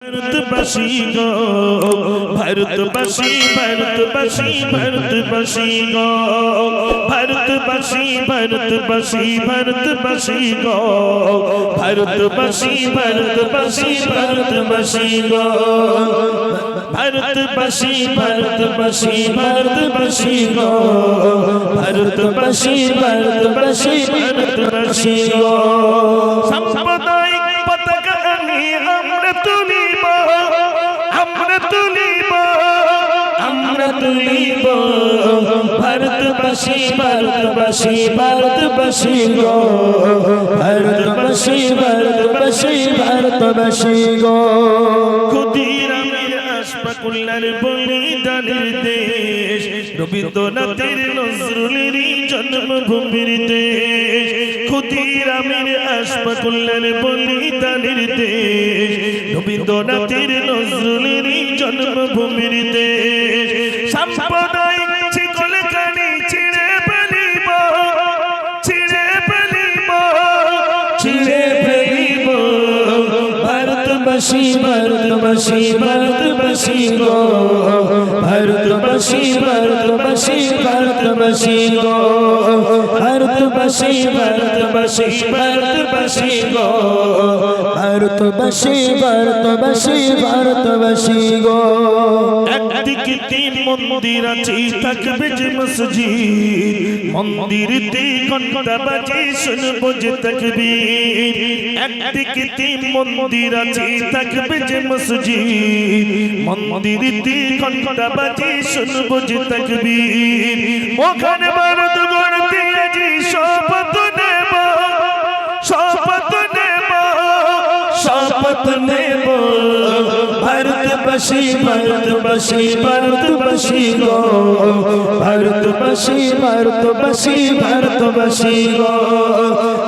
भारतवासी गो भारतवासी भारतवासी भारतवासी गो भारतवासी भारतवासी भारतवासी गो भारतवासी भारतवासी भारतवासी गो भारतवासी भारतवासी भारतवासी गो भारतवासी भारतवासी भारतवासी गो साम्प्रदायिक पताका নিয়ে আমরা তুলিব भारतवासी भारतवासी भारतवासी गो भारतवासी भारतवासी भारतवासी गो ক্ষুদিরামের আশফাকুল্লাহর বলিদানের দেশ রবীন্দ্রনাথের নজরুলেরই জন্মভূমির দেশ ক্ষুদিরামের আশফাকুল্লাহর বলিদানের দেশ রবীন্দ্রনাথের নজরুলেরই জন্মভূমির দেশ সাম্প্রদায়িক শিকলখানি ছিঁড়ে ফেলিব भारतवासी भारतवासी भारतवासी गो भारतवासी भारतवासी भारतवासी गो भारतवासी भारतवासी भारतवासी गो भारतवासी भारतवासी भारतवासी गो একদিকে তিন মন্দির আছে থাকবে যে মসজিদ মন্দিরেতে ঘন্টা বাজে শুনবো যে তাকবীর একদিকে তিন মন্দির আছে থাকবে যে মসজিদ মন্দিরেতে ঘন্টা বাজে শুনবো যে তাকবীর ওখানে ভারত গড়তে আজি শপথ নেব भारतवासी भारतवासी भारतवासी गो भारतवासी भारतवासी भारतवासी गो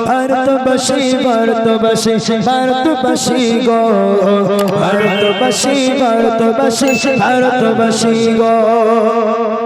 भारतवासी भारतवासी भारतवासी गो भारतवासी भारतवासी भारतवासी गो